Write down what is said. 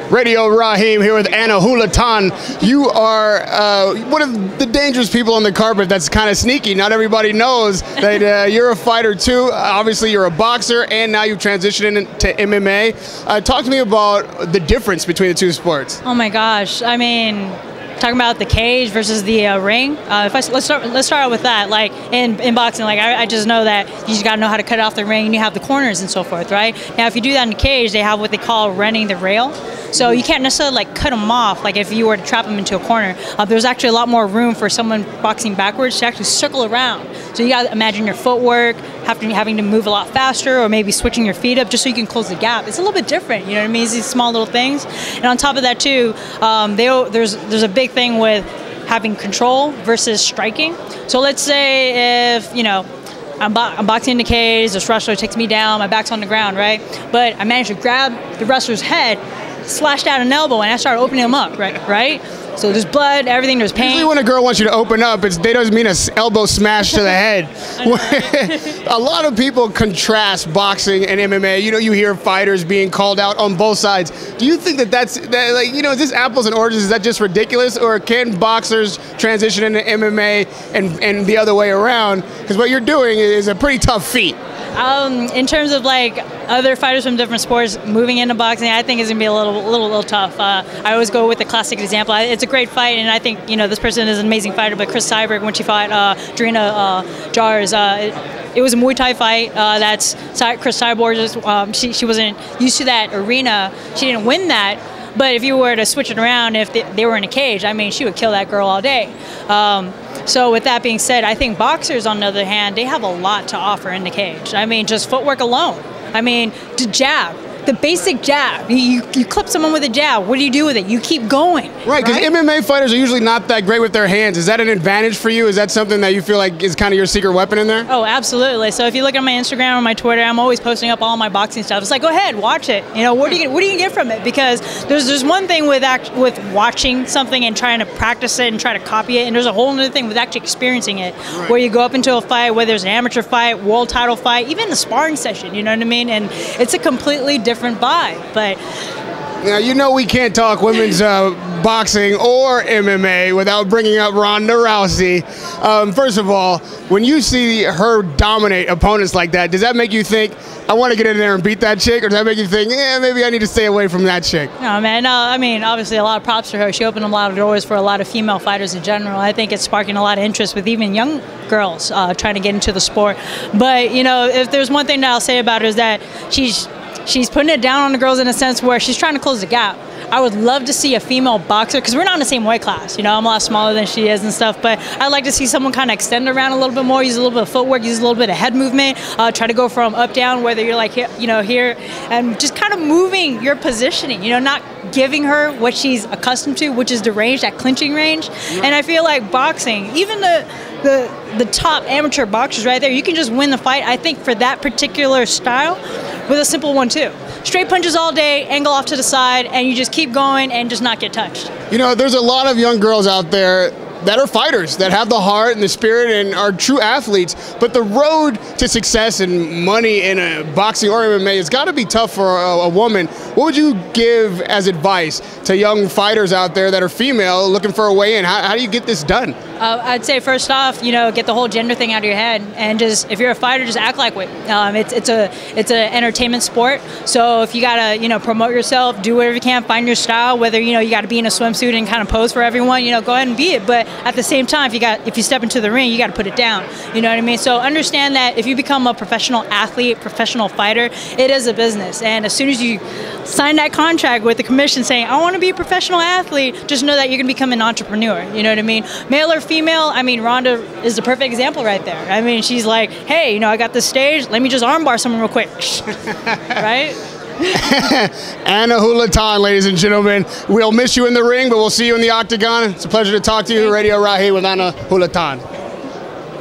Radio Raheem here with Anna Julaton. You are one of the dangerous people on the carpet that's kind of sneaky. Not everybody knows that you're a fighter too. Obviously you're a boxer and now you've transitioned into MMA. Talk to me about the difference between the two sports. Oh my gosh, I mean, talking about the cage versus the ring. Let's start out with that. Like in boxing, like I just know that you just gotta know how to cut off the ring, and you have the corners and so forth, right? Now, if you do that in the cage, they have what they call running the rail. So you can't necessarily like cut them off like if you were to trap them into a corner. There's actually a lot more room for someone boxing backwards to actually circle around. So you gotta imagine your footwork, having to move a lot faster, or maybe switching your feet up just so you can close the gap. It's a little bit different, you know what I mean? It's these small little things. And on top of that too, there's a big thing with having control versus striking. So let's say if, you know, I'm boxing in the cage, this wrestler takes me down, my back's on the ground, right? But I managed to grab the wrestler's head, slashed out an elbow, and I started opening him up, right? So there's blood, everything, there's pain. Usually when a girl wants you to open up, they doesn't mean an elbow smash to the head. A lot of people contrast boxing and MMA. You know, you hear fighters being called out on both sides. Do you think that's like, you know, is this apples and oranges? Is that just ridiculous? Or can boxers transition into MMA and the other way around? Because what you're doing is a pretty tough feat. In terms of like other fighters from different sports moving into boxing, I think it's gonna be a little tough. I always go with the classic example. It's a great fight, and I think, you know, this person is an amazing fighter. But Chris Cyborg, when she fought Drina Jars, it was a Muay Thai fight. That's Chris Cyborg. She wasn't used to that arena. She didn't win that. But if you were to switch it around, if they were in a cage, I mean, she would kill that girl all day. So with that being said, I think boxers, on the other hand, they have a lot to offer in the cage. I mean, just footwork alone. I mean, the jab, the basic jab. You clip someone with a jab. What do you do with it? You keep going. Right, because MMA fighters are usually not that great with their hands. Is that an advantage for you? Is that something that you feel like is kind of your secret weapon in there? Oh, absolutely. So if you look at my Instagram or my Twitter, I'm always posting up all my boxing stuff. It's like, go ahead, watch it. You know, what do you gonna get from it? Because there's one thing with watching something and trying to practice it and try to copy it, and there's a whole other thing with actually experiencing it, right, where you go up into a fight, whether it's an amateur fight, world title fight, even a sparring session. You know what I mean? And it's a completely different vibe. But now, you know, we can't talk women's boxing or MMA without bringing up Ronda Rousey. First of all, when you see her dominate opponents like that, does that make you think, I want to get in there and beat that chick? Or does that make you think, maybe I need to stay away from that chick? No, man. No, I mean, obviously a lot of props to her. She opened a lot of doors for a lot of female fighters in general. I think it's sparking a lot of interest with even young girls trying to get into the sport. But, you know, if there's one thing that I'll say about her is that she's putting it down on the girls in a sense where she's trying to close the gap. I would love to see a female boxer, because we're not in the same weight class. You know, I'm a lot smaller than she is and stuff, but I'd like to see someone kind of extend around a little bit more, use a little bit of footwork, use a little bit of head movement, try to go from up, down, whether you're like here, you know, here, and just kind of moving your positioning, you know, not giving her what she's accustomed to, which is the range, that clinching range. And I feel like boxing, even the top amateur boxers right there, you can just win the fight, I think, for that particular style with a simple 1-2. Straight punches all day, angle off to the side, and you just keep going and just not get touched. You know, there's a lot of young girls out there that are fighters, that have the heart and the spirit and are true athletes, but the road to success and money in a boxing or MMA, it's got to be tough for a woman. What would you give as advice to young fighters out there that are female looking for a way in? How do you get this done? I'd say first off, you know, get the whole gender thing out of your head, and just, if you're a fighter, just act like it. It's an entertainment sport, so if you gotta, you know, promote yourself, do whatever you can, find your style. Whether, you know, you got to be in a swimsuit and kind of pose for everyone, you know, go ahead and be it. But at the same time, if you step into the ring, you got to put it down. You know what I mean? So understand that if you become a professional athlete, professional fighter, it is a business. And as soon as you sign that contract with the commission saying, I want to be a professional athlete, just know that you're going to become an entrepreneur. You know what I mean? Male or female, I mean, Ronda is the perfect example right there. I mean, she's like, hey, you know, I got this stage, let me just armbar someone real quick. Right? Anna Julaton, ladies and gentlemen. We'll miss you in the ring, but we'll see you in the octagon. It's a pleasure to talk to you. Radio Raheem with Anna Julaton.